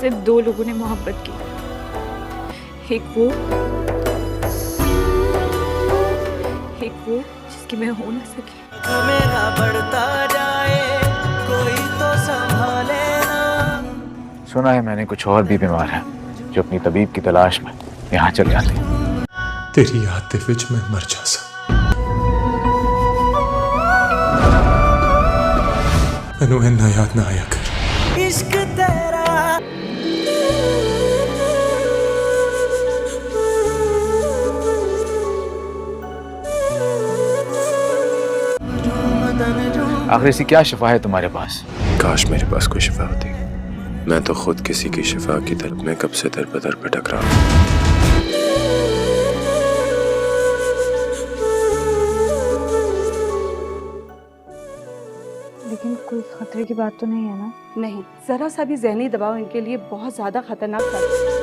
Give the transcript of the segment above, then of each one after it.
सिर्फ दो लोगों ने मोहब्बत की, एक वो जिसकी मैं हो ना सकी। मेरा बढ़ता जाए कोई तो संभाले ना। सुना है मैंने कुछ और भी बीमार हैं जो अपनी तबीब की तलाश में यहाँ चले आते हैं। तेरी याद दे विच मैं मर जासा, मैनू इन्ना याद ना आया कर। इश्क तेरा आखिर ऐसी क्या शिफा है तुम्हारे पास? काश मेरे पास कोई शिफा होती। मैं तो खुद किसी की शिफा की तलब में कब से दर बदर भटक रहा हूँ। लेकिन कोई खतरे की बात तो नहीं है ना? नहीं, जरा सा भी ज़हनी दबाव इनके लिए बहुत ज्यादा खतरनाक था।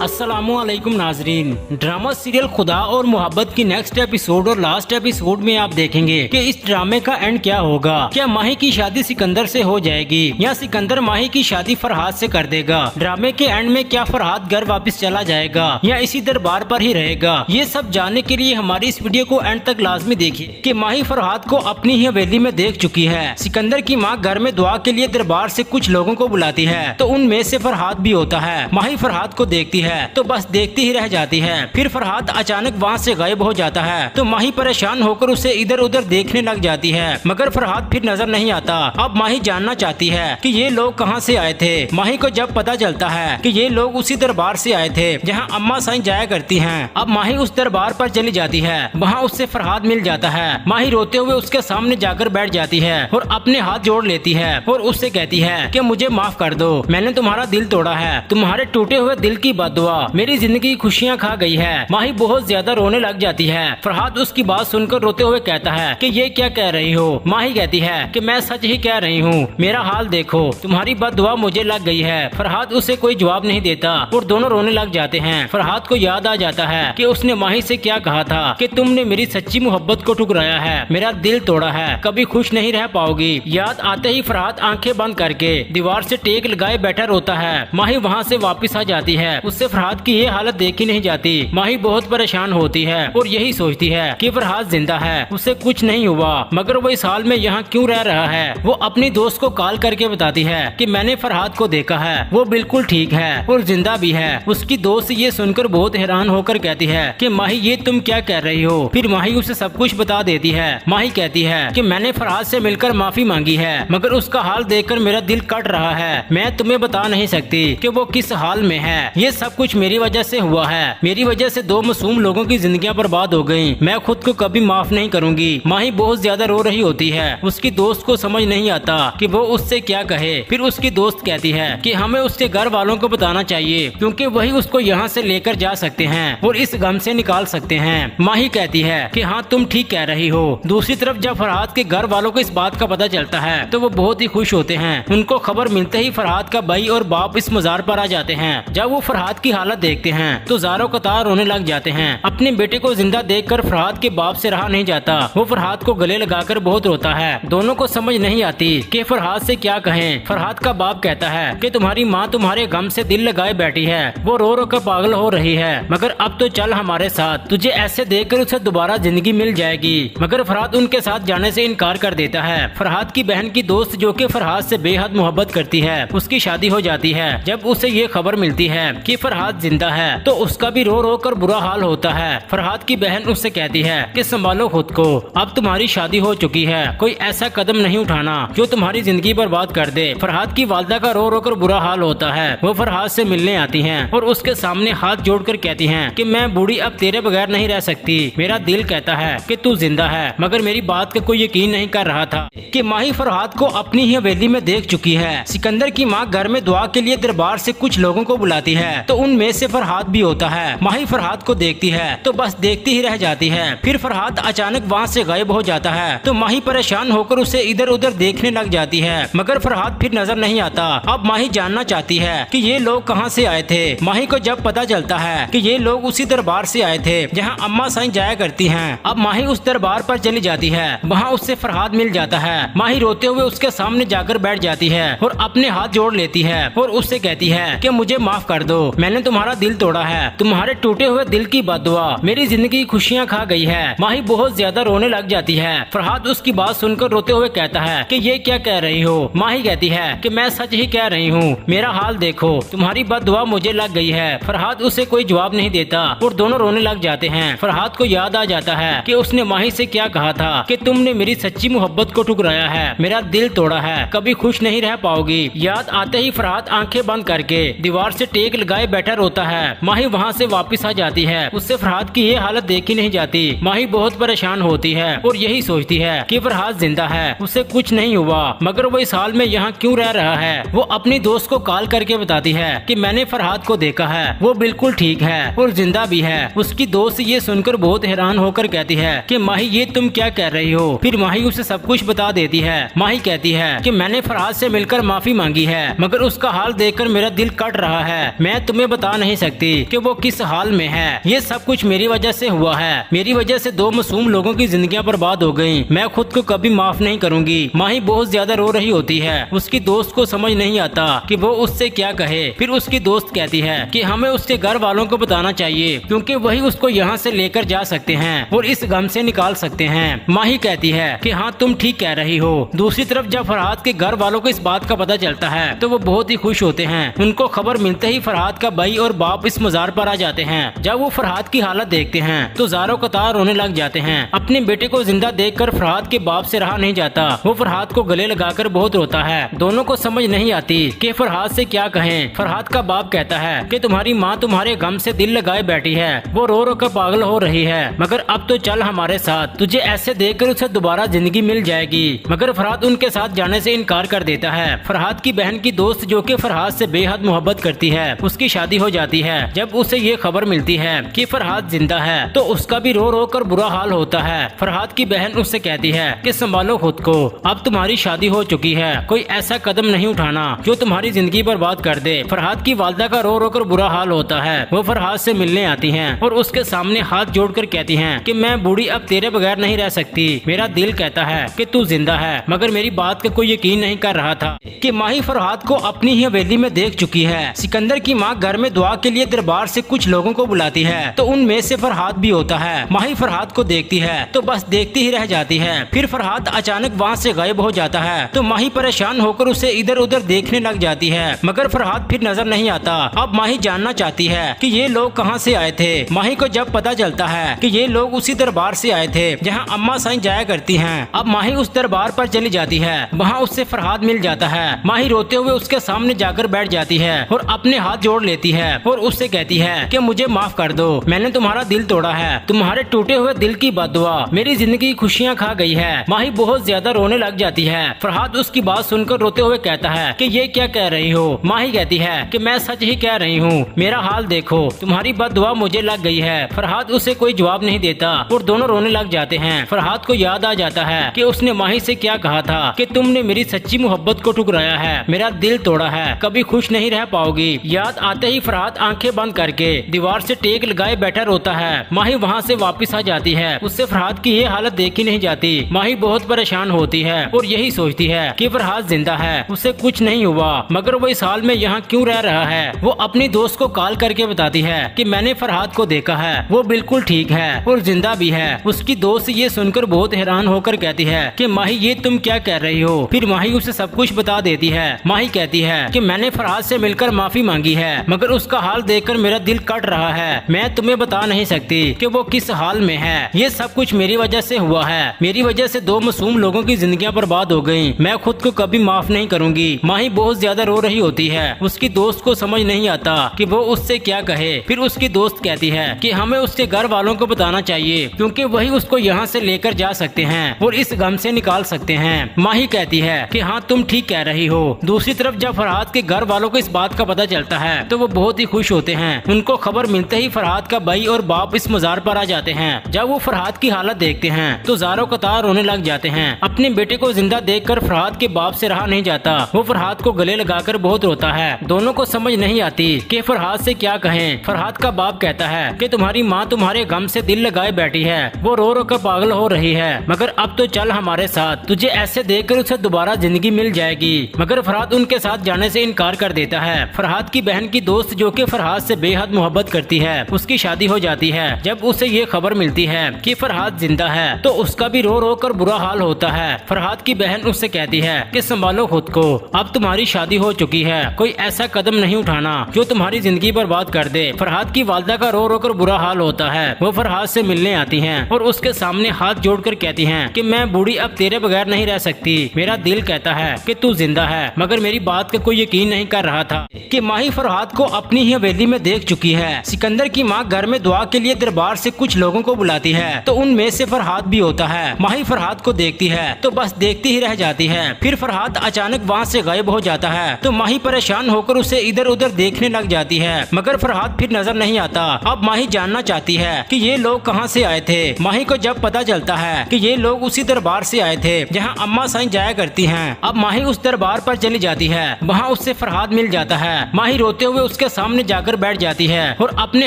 अस्सलामुअलैकुम नाजरीन, ड्रामा सीरियल खुदा और मोहब्बत की नेक्स्ट एपिसोड और लास्ट एपिसोड में आप देखेंगे कि इस ड्रामे का एंड क्या होगा। क्या माही की शादी सिकंदर से हो जाएगी या सिकंदर माही की शादी फरहाद से कर देगा? ड्रामे के एंड में क्या फरहाद घर वापस चला जाएगा या इसी दरबार पर ही रहेगा? ये सब जानने के लिए हमारी इस वीडियो को एंड तक लाजमी देखिए कि माही फरहाद को अपनी ही हवेली में देख चुकी है। सिकंदर की माँ घर में दुआ के लिए दरबार से कुछ लोगों को बुलाती है तो उनमें से फरहाद भी होता है। माही फरहाद को देखती है तो बस देखती ही रह जाती है। फिर फरहाद अचानक वहाँ से गायब हो जाता है तो माही परेशान होकर उसे इधर उधर देखने लग जाती है, मगर फरहाद फिर नजर नहीं आता। अब माही जानना चाहती है कि ये लोग कहाँ से आए थे। माही को जब पता चलता है कि ये लोग उसी दरबार से आए थे जहाँ अम्मा साईं जाया करती हैं। अब माही उस दरबार पर चली जाती है, वहाँ उससे फरहाद मिल जाता है। माही रोते हुए उसके सामने जाकर बैठ जाती है और अपने हाथ जोड़ लेती है और उससे कहती है कि मुझे माफ कर दो, मैंने तुम्हारा दिल तोड़ा है, तुम्हारे टूटे हुए दिल की बद्दुआ मेरी जिंदगी खुशियाँ खा गई है। माही बहुत ज्यादा रोने लग जाती है। फरहाद उसकी बात सुनकर रोते हुए कहता है कि ये क्या कह रही हो? माही कहती है कि मैं सच ही कह रही हूँ, मेरा हाल देखो, तुम्हारी बद्दुआ मुझे लग गई है। फरहाद उसे कोई जवाब नहीं देता और दोनों रोने लग जाते हैं। फरहाद को याद आ जाता है कि उसने माही से क्या कहा था कि तुमने मेरी सच्ची मोहब्बत को ठुकराया है, मेरा दिल तोड़ा है, कभी खुश नहीं रह पाओगी। याद आते ही फरहाद आंखें बंद करके दीवार से टेक लगाए बैठा रोता है। माही वहाँ से वापस आ जाती है। उससे फरहाद की ये हालत देखी नहीं जाती। माही बहुत परेशान होती है और यही सोचती है कि फरहाद जिंदा है, उसे कुछ नहीं हुआ, मगर वो इस हाल में यहाँ क्यों रह रहा है। वो अपनी दोस्त को कॉल करके बताती है कि मैंने फरहाद को देखा है, वो बिल्कुल ठीक है और जिंदा भी है। उसकी दोस्त ये सुनकर बहुत हैरान होकर कहती है कि माही ये तुम क्या कह रही हो। फिर माही उसे सब कुछ बता देती है। माही कहती है कि मैंने फरहाद से मिलकर माफी मांगी है, मगर उसका हाल देखकर मेरा दिल कट रहा है। मैं तुम्हें बता नहीं सकती कि वो किस हाल में है। ये सब कुछ मेरी वजह से हुआ है, मेरी वजह से दो मासूम लोगों की जिंदगियां बर्बाद हो गईं। मैं खुद को कभी माफ नहीं करूंगी। माही बहुत ज्यादा रो रही होती है। उसकी दोस्त को समझ नहीं आता कि वो उससे क्या कहे। फिर उसकी दोस्त कहती है कि हमें उसके घर वालों को बताना चाहिए क्योंकि वही उसको यहाँ से लेकर जा सकते हैं और इस गम से निकाल सकते हैं। माही कहती है कि हाँ तुम ठीक कह रही हो। दूसरी तरफ जब फरहाद के घर वालों को इस बात का पता चलता है तो वो बहुत ही खुश होते हैं। उनको खबर मिलते ही फरहाद का भाई और बाप इस मजार पर आ जाते हैं। जब वो फरहाद की हालत देखते हैं तो जारो कतार रोने लग जाते हैं। अपने बेटे को जिंदा देखकर फरहाद के बाप से रहा नहीं जाता। वो फरहाद को गले लगाकर बहुत रोता है। दोनों को समझ नहीं आती कि फरहाद से क्या कहें। फरहाद का बाप कहता है कि तुम्हारी माँ तुम्हारे गम से दिल लगाए बैठी है, वो रो रो कर पागल हो रही है, मगर अब तो चल हमारे साथ, तुझे ऐसे देखकर उसे दोबारा जिंदगी मिल जाएगी। मगर फरहाद उनके साथ जाने से इनकार कर देता है। फरहाद की बहन की दोस्त जो कि फरहाद से बेहद मोहब्बत करती है, उसकी शादी हो जाती है। जब उसे ये खबर मिलती है कि फरहाद जिंदा है तो उसका भी रो रो कर बुरा हाल होता है। फरहाद की बहन उससे कहती है कि संभालो खुद को, अब तुम्हारी शादी हो चुकी है, कोई ऐसा कदम नहीं उठाना जो तुम्हारी जिंदगी बर्बाद कर दे। फरहाद की वालदा का रो रो कर बुरा हाल होता है। वो फरहाद से मिलने आती हैं और उसके सामने हाथ जोड़कर कहती हैं कि मैं बूढ़ी अब तेरे बगैर नहीं रह सकती, मेरा दिल कहता है कि तू जिंदा है। मगर मेरी बात का कोई यकीन नहीं कर रहा था कि माही फरहाद को अपनी ही हवेली में देख चुकी है। सिकंदर की माँ घर में दुआ के लिए दरबार से कुछ लोगों को बुलाती है तो उनमें से फरहाद भी होता है। माही फरहाद को देखती है तो बस देखती ही रह जाती है। फिर फरहाद अचानक वहाँ से गायब हो जाता है तो माही परेशान होकर उसे इधर उधर देखने लग जाती है, मगर फरहाद फिर नजर नहीं आता। अब माही जानना चाहती है कि ये लोग कहाँ से आए थे। माही को जब पता चलता है कि ये लोग उसी दरबार से आए थे जहाँ अम्मा साईं जाया करती हैं। अब माही उस दरबार पर चली जाती है, वहाँ उससे फरहाद मिल जाता है। माही रोते हुए उसके सामने जाकर बैठ जाती है और अपने हाथ जोड़ लेती है और उससे कहती है कि मुझे माफ कर दो, मैंने तुम्हारा दिल तोड़ा है, तुम्हारे टूटे हुए दिल की बददुआ मेरी जिंदगी खुशियाँ खा गई है। माही बहुत ज्यादा रोने लग जाती है। फरहाद उसकी बात सुनकर रोते हुए कहता है कि ये क्या कह रही हो। माही कहती है कि मैं सच ही कह रही हूँ, मेरा हाल देखो, तुम्हारी बददुआ मुझे लग गई है। फरहाद उसे कोई जवाब नहीं देता और दोनों रोने लग जाते हैं। फरहाद को याद आ जाता है कि उसने माही से क्या कहा था कि तुमने मेरी सच्ची मोहब्बत को ठुकराया है, मेरा दिल तोड़ा है, कभी खुश नहीं रह पाओगी। याद आते ही फरहाद आंखें बंद करके दीवार से टेक लगाए बैठा रोता है। माही वहाँ से वापस आ जाती है। उससे फरहाद की ये हालत देखी नहीं जाती। माही बहुत परेशान होती है और यही सोचती है कि फरहाद जिंदा है, उसे कुछ नहीं हुआ, मगर वो इस हाल में यहाँ क्यों रह रहा है। वो अपनी दोस्त को कॉल करके बताती है कि मैंने फरहाद को देखा है, वो बिल्कुल ठीक है और जिंदा भी है। उसकी दोस्त ये सुनकर बहुत हैरान होकर कहती है कि माही ये तुम क्या कह रही हो। फिर माही उसे सब कुछ बता देती है। माही कहती है कि मैंने फरहाद से मिलकर माफी मांगी है, मगर उसका हाल देखकर मेरा दिल कट रहा है। मैं तुम्हें बता नहीं सकती कि वो किस हाल में है। ये सब कुछ मेरी वजह से हुआ है, मेरी वजह से 2 मासूम लोगों की जिंदगियां बर्बाद हो गयी। मैं खुद को कभी माफ नहीं करूंगी। माही बहुत ज्यादा रो रही होती है। उसकी दोस्त को समझ नहीं आता कि वो उससे क्या कहे। फिर उसकी दोस्त कहती है कि हमें उसके घर वालों को बताना चाहिए, क्योंकि वही उसको यहाँ से लेकर जा सकते हैं और इस गम से निकाल सकते हैं। माही कहती है कि हाँ तुम ठीक कह रही हो। दूसरी तरफ जब फरहाद के घर वालों को इस बात का पता चलता है तो वो बहुत ही खुश होते हैं। उनको खबर मिलते ही फरहाद का भाई और बाप इस मजार पर आ जाते हैं। जब वो फरहाद की हालत देखते हैं तो ज़ारो कतार रोने लग जाते हैं। अपने बेटे को जिंदा देखकर फरहाद के बाप से रहा नहीं जाता। वो फरहाद को गले लगाकर बहुत रोता है। दोनों को समझ नहीं आती कि फरहाद से क्या कहें। फरहाद का बाप कहता है कि तुम्हारी माँ तुम्हारे गम से दिल लगाए बैठी है, वो रो रो कर पागल हो रही है, मगर अब तो चल हमारे साथ, तुझे ऐसे देखकर उसे दोबारा जिंदगी मिल जाएगी। मगर फरहाद उनके साथ जाने से इनकार कर देता है। फरहाद की बहन की दोस्त जो कि फरहाद से बेहद मोहब्बत करती है, उसकी शादी हो जाती है। जब उसे ये खबर मिलती है कि फरहाद जिंदा है तो उसका भी रो रो कर बुरा हाल होता है। फरहाद की बहन उससे कहती है कि संभालो खुद को, अब तुम्हारी शादी हो चुकी है, कोई ऐसा कदम नहीं उठाना जो तुम्हारी जिंदगी बर्बाद कर दे। फरहाद की वालदा का रो रो कर बुरा हाल होता है। वो फरहाद से मिलने आती हैं और उसके सामने हाथ जोड़कर कहती हैं कि मैं बूढ़ी अब तेरे बगैर नहीं रह सकती। मेरा दिल कहता है कि तू जिंदा है, मगर मेरी बात का कोई यकीन नहीं कर रहा था कि माही फरहाद को अपनी ही हवेली में देख चुकी है। सिकंदर की माँ घर में दुआ के लिए दरबार से कुछ लोगों को बुलाती है तो उनमें से फरहाद भी होता है। माही फरहाद को देखती है तो बस देखती ही रह जाती है। फिर फरहाद अचानक वहाँ से गायब हो जाता है तो माही परेशान होकर उसे इधर उधर देखने लग जाती है, मगर फरहाद फिर नजर नहीं आता। अब माही जानना चाहती है कि ये लोग कहाँ से आए थे। माही को जब पता चलता है कि ये लोग उसी दरबार से आए थे जहाँ अम्मा साईं जाया करती हैं। अब माही उस दरबार पर चली जाती है, वहाँ उससे फरहाद मिल जाता है। माही रोते हुए उसके सामने जाकर बैठ जाती है और अपने हाथ जोड़ लेती है और उससे कहती है कि मुझे माफ कर दो, मैंने तुम्हारा दिल तोड़ा है, तुम्हारे टूटे हुए दिल की बददुआ मेरी जिंदगी खुशियाँ खा गई है। माही बहुत ज्यादा रोने लग जाती है। फरहाद उसकी बात सुनकर रोते हुए कहता है कि ये क्या कह रही हो। माही कहती है कि मैं सच ही कह रही हूँ, मेरा हाल देखो, तुम्हारी बददुआ मुझे लग गई है। फरहाद उसे कोई जवाब नहीं देता और दोनों रोने लग जाते हैं। फरहाद को याद आ जाता है कि उसने माही से क्या कहा था कि तुमने मेरी सच्ची मोहब्बत को ठुकराया है, मेरा दिल तोड़ा है, कभी खुश नहीं रह पाओगी। याद आते ही फरहाद आंखें बंद करके दीवार से टेक लगाए बैठा रोता है। माही वहाँ से वापस आ जाती है। उससे फरहाद की ये हालत देखी नहीं जाती। माही बहुत परेशान होती है और यही सोचती है कि फरहाद जिंदा है, उसे कुछ नहीं हुआ, मगर वो इस हाल में यहाँ क्यों रह रहा है। वो अपनी दोस्त को कॉल करके बताती है कि मैंने फरहाद को देखा है, वो बिल्कुल ठीक है और जिंदा भी है। उसकी दोस्त ये सुनकर बहुत हैरान होकर कहती है कि माही ये तुम क्या कह रही हो। फिर माही उसे सब कुछ बता देती है। माही कहती है कि मैंने फरहाद से मिलकर माफी मांगी है, मगर उसका हाल देखकर मेरा दिल कट रहा है। मैं तुम्हें बता नहीं सकती कि वो किस हाल में है। ये सब कुछ मेरी वजह से हुआ है, मेरी वजह से 2 मासूम लोगों की जिंदगियां बर्बाद हो गयी। मैं खुद को कभी माफ नहीं करूंगी। माही बहुत ज्यादा रो रही होती है। उसकी दोस्त को समझ नहीं आता कि वो उससे क्या कहे। फिर उसकी दोस्त कहती है कि हमें उसके घर वालों को बताना चाहिए, क्योंकि वही उसको यहाँ से लेकर जा सकते हैं और इस गम से निकाल सकते हैं। माही कहती है कि हाँ तुम ठीक कह रही हो। दूसरी तरफ जब फरहाद के घर वालों को इस बात का पता चलता है तो वो बहुत ही खुश होते हैं। उनको खबर मिलते ही फरहाद का भाई और बाप इस मजार पर आ जाते हैं। जब वो फरहाद की हालत देखते हैं तो ज़ारो कतार रोने लग जाते हैं। अपने बेटे को जिंदा देखकर फरहाद के बाप से रहा नहीं जाता। वो फरहाद को गले लगाकर बहुत रोता है। दोनों को समझ नहीं आती कि फरहाद से क्या कहें। फरहाद का बाप कहता है कि तुम्हारी माँ तुम्हारे गम से दिल लगाए बैठी है, वो रो रो कर पागल हो रही है, मगर अब तो चल हमारे साथ, तुझे ऐसे देखकर उसे दोबारा जिंदगी मिल जाएगी। मगर फरहाद उनके साथ जाने से इनकार कर देता है। फरहाद की बहन की दोस्त जो कि फरहाद से बेहद मोहब्बत करती है, उसकी शादी हो जाती है। जब उसे ये खबर मिलती है कि फरहाद जिंदा है तो उसका भी रो रो कर बुरा हाल होता है। फरहाद की बहन उससे कहती है कि संभालो खुद को, अब तुम्हारी शादी हो चुकी है, कोई ऐसा कदम नहीं उठाना जो तुम्हारी जिंदगी बर्बाद कर दे। फरहाद की वालदा का रो रो कर बुरा हाल होता है। वो फरहाद से मिलने आती हैं और उसके सामने हाथ जोड़कर कहती हैं कि मैं बूढ़ी अब तेरे बगैर नहीं रह सकती। मेरा दिल कहता है कि तू जिंदा है, मगर मेरी बात का कोई यकीन नहीं कर रहा था कि माही फरहाद को अपनी ही हवेली में देख चुकी है। सिकंदर की माँ घर में दुआ के लिए दरबार से कुछ लोगों को बुलाती है तो उनमें से फरहाद भी होता है। माही फरहाद को देखती है तो बस देखती ही रह जाती है। फिर फरहाद अचानक वहाँ से गायब हो जाता है तो माही परेशान होकर उसे इधर उधर देखने लग जाती है, मगर फरहाद फिर नजर नहीं आता। अब माही जानना चाहती है कि ये लोग कहाँ से आए थे। माही को जब पता चलता है कि ये लोग उसी दरबार से आए थे जहाँ अम्मा साईं जाया करती हैं। अब माही उस दरबार पर चली जाती है। वहाँ उससे फरहाद मिल जाता है। माही रोते हुए उसके सामने जाकर बैठ जाती है और अपने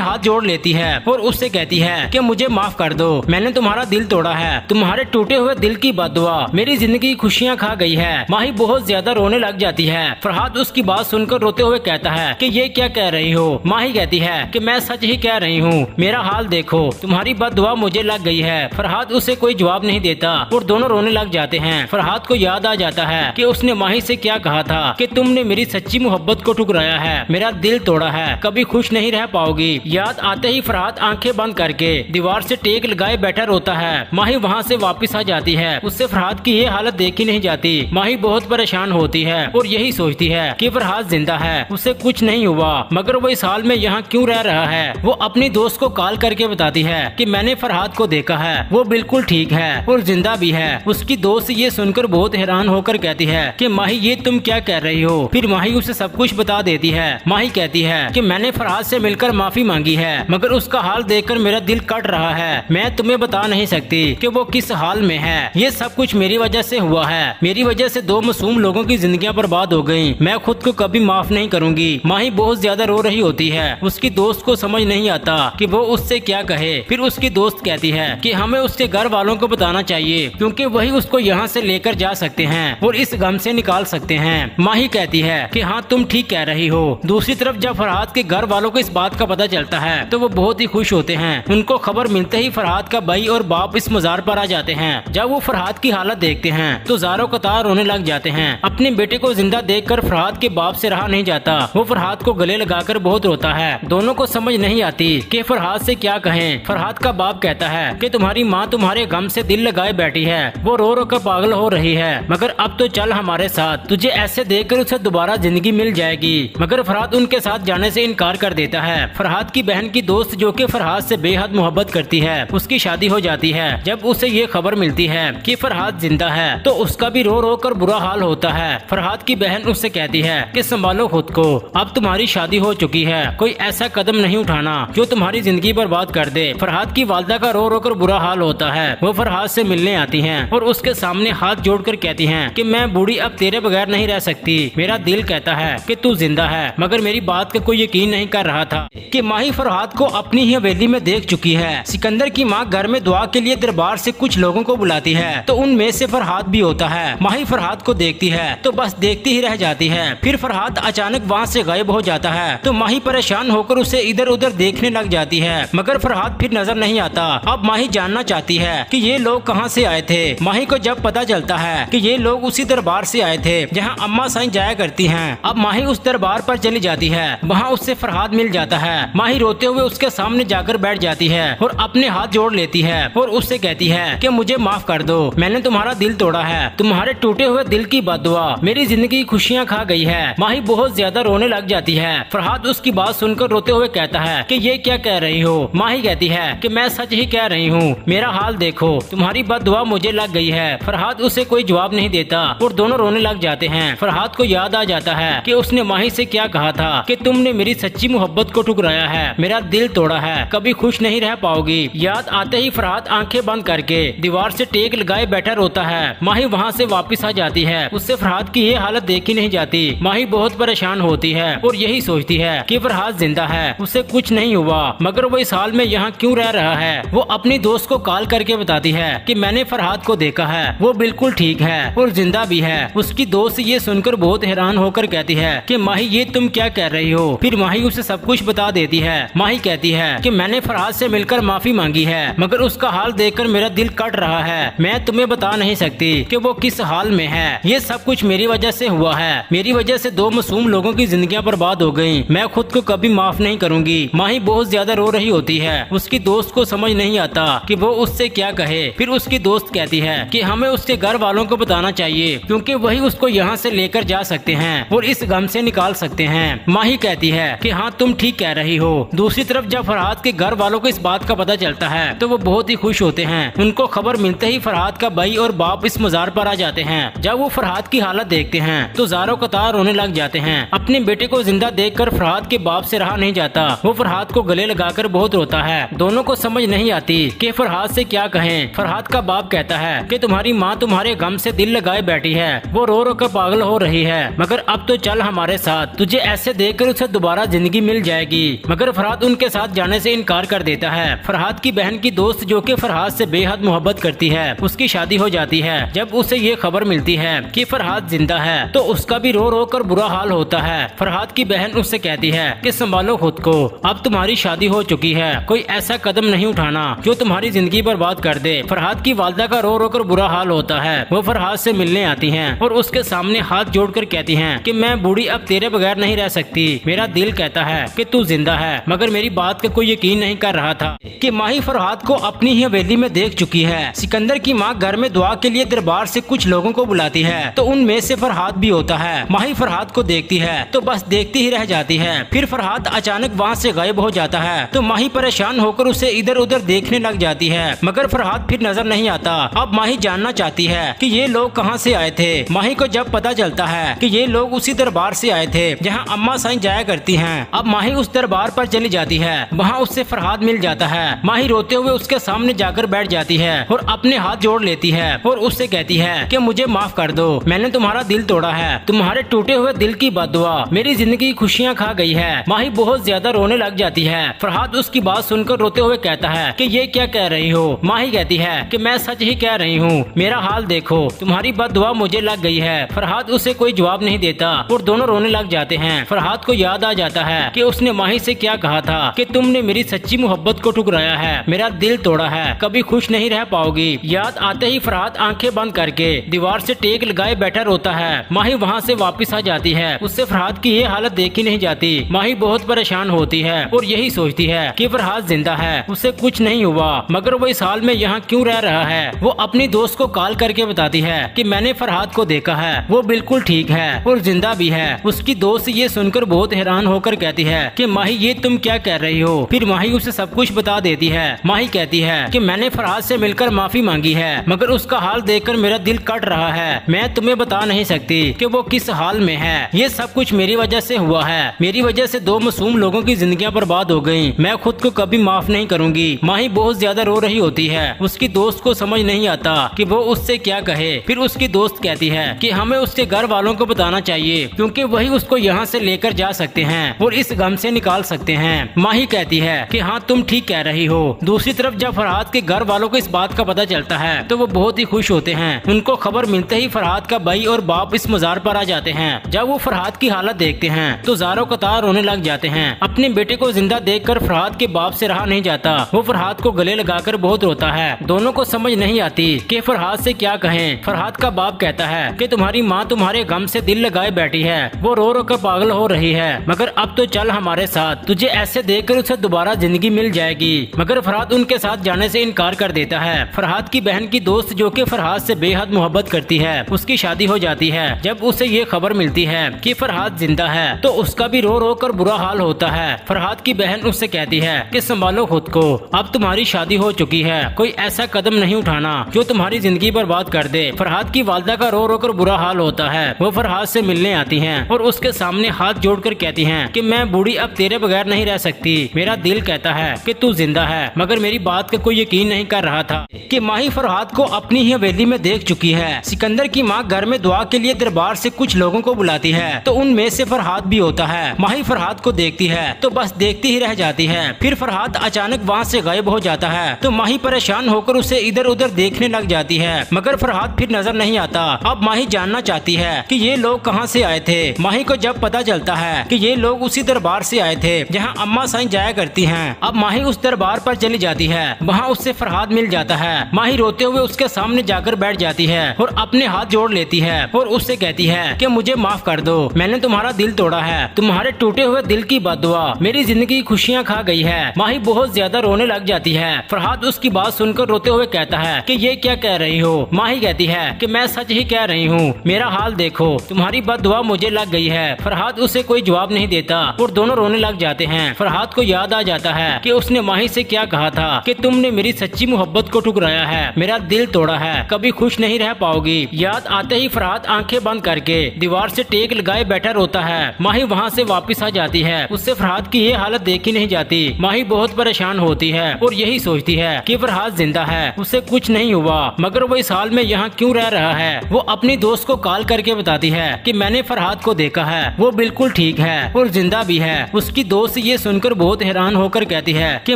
हाथ जोड़ लेती है और उससे कहती है कि मुझे माफ कर दो, मैंने तुम्हारा दिल तोड़ा है, तुम्हारे टूटे हुए दिल की बददुआ मेरी जिंदगी खुशियाँ खा गई है। माही बहुत ज्यादा रोने लग जाती है। फरहाद उसकी बात सुनकर रोते हुए कहता है कि ये क्या कह रही हो। माही कहती है कि मैं सच ही कह रही हूँ, मेरा हाल देखो, तुम्हारी बददुआ मुझे लग गई है। फरहाद उसे कोई जवाब नहीं देता और दोनों रोने लग जाते हैं। फरहाद को याद आ जाता है कि उसने माही से क्या कहा था कि तुमने मेरी सच्ची मोहब्बत को ठुकराया है, मेरा दिल तोड़ा है, कभी खुश नहीं रह पाओगी। याद आते ही फरहाद आंखें बंद करके दीवार से टेक लगाए बैठा रोता है। माही वहाँ से वापस आ जाती है। उससे फरहाद की ये हालत देखी नहीं जाती। माही बहुत परेशान होती है और यही सोचती है कि फरहाद जिंदा है, उसे कुछ नहीं हुआ, मगर वो इस हाल में यहाँ क्यों रह रहा है। वो अपनी दोस्त को कॉल करके बताती है कि मैंने फरहाद को देखा है, वो बिल्कुल ठीक है और जिंदा भी है। उसकी दोस्त ये सुनकर बहुत हैरान होकर कहती है कि माही ये तुम क्या कह रही हो। फिर माही उसे सब कुछ बता देती है। माही कहती है कि मैंने फरहाद से मिलकर माफी मांगी है, मगर उसका हाल देखकर मेरा दिल कट रहा है। मैं तुम्हें बता नहीं सकती कि वो किस हाल में है। ये सब कुछ मेरी वजह से हुआ है। मेरी वजह से 2 मासूम लोगों की जिंदगियां बर्बाद हो गयी। मैं खुद को कभी माफ नहीं करूंगी। माही बहुत ज्यादा रो रही होती है। उसकी दोस्त को समझ नहीं आता कि वो उससे क्या कहे। फिर उसकी दोस्त कहती है कि हमें उसके घर वालों को बताना चाहिए, क्योंकि वही उसको यहाँ से लेकर जा सकते हैं और इस गम से निकाल सकते हैं। माही कहती है कि हाँ तुम ठीक कह रही हो। दूसरी तरफ जब फरहाद के घर वालों को इस बात का पता चलता है तो वो बहुत ही खुश होते हैं। उनको खबर मिलते ही फरहाद का भाई और बाप इस मजार पर आ जाते हैं। जब वो फरहाद की हालत देखते हैं तो ज़ारो कतार रोने लग जाते हैं। अपने बेटे को जिंदा देखकर फरहाद के बाप से रहा नहीं जाता। वो फरहाद को गले लगाकर बहुत रोता है। दोनों को समझ नहीं आती कि फरहाद से क्या कहें। फरहाद का बाप कहता है कि तुम्हारी माँ तुम्हारे गम से दिल लगाए बैठी है, वो रो रो कर पागल हो रही है, मगर अब तो चल हमारे साथ, तुझे ऐसे देखकर उसे दोबारा जिंदगी मिल जाएगी। मगर फरहाद उनके साथ जाने से इनकार कर देता है। फरहाद की बहन की दोस्त जो कि फरहाद से बेहद मोहब्बत करती है, उसकी शादी हो जाती है। जब उसे ये खबर मिलती है कि फरहाद जिंदा है तो उसका भी रो रो कर बुरा हाल होता है। फरहाद की बहन उससे कहती है कि संभालो खुद को, अब तुम्हारी शादी हो चुकी है, कोई ऐसा कदम नहीं उठाना जो तुम्हारी जिंदगी बर्बाद कर दे। फरहाद की वालदा का रो रो कर बुरा हाल होता है। वो फरहाद से मिलने आती हैं और उसके सामने हाथ जोड़कर कहती हैं कि मैं बूढ़ी अब तेरे बगैर नहीं रह सकती। मेरा दिल कहता है कि तू जिंदा है, मगर मेरी बात का कोई यकीन नहीं कर रहा था कि माही फरहाद को अपनी ही हवेली में देख चुकी है। सिकंदर की माँ घर में दुआ के लिए दरबार से कुछ लोगों को बुलाती है तो उनमें से फरहाद भी होता है। माही फरहाद को देखती है तो बस देखती ही रह जाती है। फिर फरहाद अचानक वहाँ से गायब हो जाता है तो माही परेशान होकर उसे इधर उधर देखने लग जाती है, मगर फरहाद फिर नजर नहीं आता। अब माही जानना चाहती है कि ये लोग कहाँ से आए थे। माही को जब पता चलता है कि ये लोग उसी दरबार से आए थे जहाँ अम्मा साईं जाया करती हैं। अब माही उस दरबार पर चली जाती है। वहाँ उससे फरहाद मिल जाता है। माही रोते हुए उसके सामने जाकर बैठ जाती है और अपने हाथ जोड़ लेती है और उससे कहती है कि मुझे माफ कर दो, मैंने तुम्हारा दिल तोड़ा है, तुम्हारे टूटे हुए दिल की बददुआ मेरी जिंदगी खुशियाँ खा गई है। माही बहुत ज्यादा रोने लग जाती है। फरहाद उसकी बात सुनकर रोते हुए कहता है कि ये क्या कह रही हो। माही कहती है कि मैं सच ही कह रही हूँ, मेरा हाल देखो, तुम्हारी बददुआ मुझे लग गई है। फरहाद उसे कोई जवाब नहीं देता और दोनों रोने लग जाते हैं। फरहाद को याद आ जाता है कि उसने माही से क्या कहा था कि तुमने तुमने मेरी सच्ची मोहब्बत को ठुकराया है, मेरा दिल तोड़ा है, कभी खुश नहीं रह पाओगी। याद आते ही फरहाद आंखें बंद करके दीवार से टेक लगाए बैठा रोता है। माही वहाँ से वापस आ जाती है। उससे फरहाद की ये हालत देखी नहीं जाती। माही बहुत परेशान होती है और यही सोचती है कि फरहाद जिंदा है, उसे कुछ नहीं हुआ, मगर वो इस हाल में यहाँ क्यों रह रहा है। वो अपनी दोस्त को कॉल करके बताती है कि मैंने फरहाद को देखा है, वो बिल्कुल ठीक है और जिंदा भी है। उसकी दोस्त ये सुनकर बहुत हैरान होकर कहती है कि माही ये तुम क्या कह रही हो। फिर माही उसे सब कुछ बता देती है। माही कहती है कि मैंने फरहाद से मिलकर माफी मांगी है, मगर उसका हाल देखकर मेरा दिल कट रहा है। मैं तुम्हें बता नहीं सकती कि वो किस हाल में है। ये सब कुछ मेरी वजह से हुआ है। मेरी वजह से 2 मासूम लोगों की जिंदगियां बर्बाद हो गयी। मैं खुद को कभी माफ नहीं करूंगी। माही बहुत ज्यादा रो रही होती है। उसकी दोस्त को समझ नहीं आता कि वो उससे क्या कहे। फिर उसकी दोस्त कहती है कि हमें उसके घर वालों को बताना चाहिए, क्योंकि वही उसको यहाँ से लेकर जा सकते हैं और इस गम से निकाल सकते हैं। माही कहती है कि हाँ तुम ठीक कह रही हो। दूसरी तरफ जब फरहाद के घर वालों को इस बात का पता चलता है तो वो बहुत ही खुश होते हैं। उनको खबर मिलते ही फरहाद का भाई और बाप इस मजार पर आ जाते हैं। जब वो फरहाद की हालत देखते हैं तो ज़ारो कतार रोने लग जाते हैं। अपने बेटे को जिंदा देखकर फरहाद के बाप से रहा नहीं जाता। वो फरहाद को गले लगाकर बहुत रोता है। दोनों को समझ नहीं आती कि फरहाद से क्या कहें। फरहाद का बाप कहता है कि तुम्हारी माँ तुम्हारे गम से दिल लगाए बैठी है, वो रो रो कर पागल हो रही है, मगर अब तो चल हमारे साथ, तुझे ऐसे देखकर उसे दोबारा जिंदगी मिल जाएगी। मगर फरहाद उनके साथ जाने से इनकार कर देता है। फरहाद की बहन की दोस्त जो कि फरहाद से बेहद मोहब्बत करती है, उसकी शादी हो जाती है। जब उसे ये खबर मिलती है कि फरहाद जिंदा है तो उसका भी रो रो कर बुरा हाल होता है। फरहाद की बहन उससे कहती है कि संभालो खुद को, अब तुम्हारी शादी हो चुकी है, कोई ऐसा कदम नहीं उठाना जो तुम्हारी जिंदगी बर्बाद कर दे। फरहाद की वालदा का रो रो कर बुरा हाल होता है। वो फरहाद से मिलने आती हैं और उसके सामने हाथ जोड़कर कहती हैं कि मैं बूढ़ी अब तेरे बगैर नहीं रह सकती। मेरा दिल कहता है कि तू जिंदा है, मगर मेरी बात का कोई यकीन नहीं कर रहा था कि माही फरहाद को अपनी ही हवेली में देख चुकी है। सिकंदर की माँ घर में दुआ के लिए दरबार से कुछ लोगों को बुलाती है तो उनमें से फरहाद भी होता है। माही फरहाद को देखती है तो बस देखती ही रह जाती है। फिर फरहाद अचानक वहाँ से गायब हो जाता है तो माही परेशान होकर उसे इधर उधर देखने लग जाती है, मगर फरहाद फिर नजर नहीं आता। अब माही जानना चाहती है कि ये लोग कहाँ से आए थे। माही को जब पता चलता है कि ये लोग उसी दरबार से आए थे जहाँ अम्मा साईं जाया करती हैं। अब माही उस दरबार पर चली जाती है। वहाँ उससे फरहाद मिल जाता है। माही रोते हुए उसके सामने जाकर बैठ जाती है और अपने हाथ जोड़ लेती है और उससे कहती है कि मुझे माफ कर दो, मैंने तुम्हारा दिल तोड़ा है, तुम्हारे टूटे हुए दिल की बददुआ मेरी जिंदगी खुशियाँ खा गई है। माही बहुत ज्यादा रोने लग जाती है। फरहाद उसकी बात सुनकर रोते हुए कहता है कि ये क्या कह रही हो। माही कहती है कि मैं सच ही कह रही हूँ, मेरा हाल देखो, तुम्हारी बददुआ मुझे लग गई है। फरहाद उसे कोई जवाब नहीं देता और दोनों रोने लग जाते हैं। फरहाद को याद आ जाता है कि उसने माही से क्या कहा था कि तुमने मेरी सच्ची मोहब्बत को ठुकराया है, मेरा दिल तोड़ा है, कभी खुश नहीं रह पाओगी। याद आते ही फरहाद आंखें बंद करके दीवार से टेक लगाए बैठा रोता है। माही वहाँ से वापस आ जाती है। उससे फरहाद की ये हालत देखी नहीं जाती। माही बहुत परेशान होती है और यही सोचती है कि फरहाद जिंदा है, उसे कुछ नहीं हुआ, मगर वो इस हाल में यहाँ क्यों रह रहा है। वो अपनी दोस्त को कॉल करके बताती है कि मैंने फरहाद को देखा है, वो बिल्कुल ठीक है और जिंदा भी है। उसकी दोस्त ये सुनकर बहुत हैरान होकर कहती है कि माही ये तुम क्या कह रही हो। फिर माही उसे सब कुछ बता देती है। माही कहती है कि मैंने फरहाद से मिलकर माफी मांगी है, मगर उसका हाल देखकर मेरा दिल कट रहा है। मैं तुम्हें बता नहीं सकती कि वो किस हाल में है। ये सब कुछ मेरी वजह से हुआ है। मेरी वजह से 2 मासूम लोगों की जिंदगियां बर्बाद हो गयी। मैं खुद को कभी माफ नहीं करूंगी। माही बहुत ज्यादा रो रही होती है। उसकी दोस्त को समझ नहीं आता कि वो उससे क्या कहे। फिर उसकी दोस्त कहती है कि हमें उसके घर वालों को बताना चाहिए, क्योंकि वही उसको यहाँ से लेकर जा सकते हैं और इस गम से निकाल सकते हैं। माही कहती है कि हाँ तुम ठीक कह रही हो। दूसरी तरफ जब फरहाद के घर वालों को इस बात का पता चलता है तो वो बहुत ही खुश होते हैं। उनको खबर मिलते ही फरहाद का भाई और बाप इस मजार पर आ जाते हैं। जब वो फरहाद की हालत देखते हैं तो ज़ारो कतार रोने लग जाते हैं। अपने बेटे को जिंदा देखकर फरहाद के बाप से रहा नहीं जाता। वो फरहाद को गले लगाकर बहुत रोता है। दोनों को समझ नहीं आती कि फरहाद से क्या कहें। फरहाद का बाप कहता है कि तुम्हारी माँ तुम्हारे गम से दिल लगाए बैठी है, वो रो रो कर पागल हो रही है, मगर अब तो चल हमारे साथ, तुझे ऐसे देखकर उसे दोबारा जिंदगी मिल जाएगी। मगर फरहाद उनके साथ जाने से इनकार कर देता है। फरहाद की बहन की दोस्त जो कि फरहाद से बेहद मोहब्बत करती है, उसकी शादी हो जाती है। जब उसे ये खबर मिलती है कि फरहाद जिंदा है तो उसका भी रो रो कर बुरा हाल होता है। फरहाद की बहन उससे कहती है कि संभालो खुद को, अब तुम्हारी शादी हो चुकी है, कोई ऐसा कदम नहीं उठाना जो तुम्हारी जिंदगी बर्बाद कर दे। फरहाद की वालदा का रो रो कर बुरा हाल होता है। वो फरहाद से मिलने आती हैं और उसके सामने हाथ जोड़कर कहती कहती हैं कि मैं बूढ़ी अब तेरे बगैर नहीं रह सकती। मेरा दिल कहता है कि तू जिंदा है, मगर मेरी बात का कोई यकीन नहीं कर रहा था कि माही फरहाद को अपनी ही हवेली में देख चुकी है। सिकंदर की माँ घर में दुआ के लिए दरबार से कुछ लोगों को बुलाती है तो उनमें से फरहाद भी होता है। माही फरहाद को देखती है तो बस देखती ही रह जाती है। फिर फरहाद अचानक वहाँ से गायब हो जाता है तो माही परेशान होकर उसे इधर उधर देखने लग जाती है, मगर फरहाद फिर नजर नहीं आता। अब माही जानना चाहती है कि ये लोग कहाँ से आए थे। माही को जब पता चलता है कि ये लोग उसी दरबार से आए थे जहाँ अम्मा साईं जाया करती हैं। अब माही उस दरबार पर चली जाती है। वहाँ उससे फरहाद मिल जाता है। माही रोते हुए उसके सामने जाकर बैठ जाती है और अपने हाथ जोड़ लेती है और उससे कहती है कि मुझे माफ कर दो, मैंने तुम्हारा दिल तोड़ा है। तुम्हारे टूटे हुए दिल की बददुआ मेरी जिंदगी की खुशियाँ खा गई है। माही बहुत ज्यादा रोने लग जाती है। फरहाद उसकी बात सुनकर रोते हुए कहता है कि ये क्या कह रही हो। माही कहती है कि मैं सच ही कह रही हूँ, मेरा हाल देखो, तुम्हारी बददुआ मुझे लग गई है। फरहाद उसे कोई जवाब नहीं देता और दोनों रोने लग जाते हैं। फरहाद को याद आ जाता है कि उसने माही से क्या कहा था कि तुमने मेरी सच्ची मोहब्बत को ठुकराया है, मेरा दिल तोड़ा है, कभी खुश नहीं रह पाओगी। याद आते ही फरहाद आंखें बंद करके दीवार से टेक लगाए बैठा रोता है। माही वहाँ से वापस आ जाती है। उससे फरहाद की ये हालत देखी नहीं जाती। माही बहुत परेशान होती है और यही सोचती है कि फरहाद जिंदा है, उसे कुछ नहीं हुआ, मगर वो इस हाल में यहाँ क्यों रह रहा है। वो अपनी दोस्त को कॉल करके बताती है कि मैंने फरहाद को देखा है, वो बिल्कुल ठीक है और जिंदा भी है। उसकी दोस्त ये सुनकर बहुत हैरान होकर कहती है कि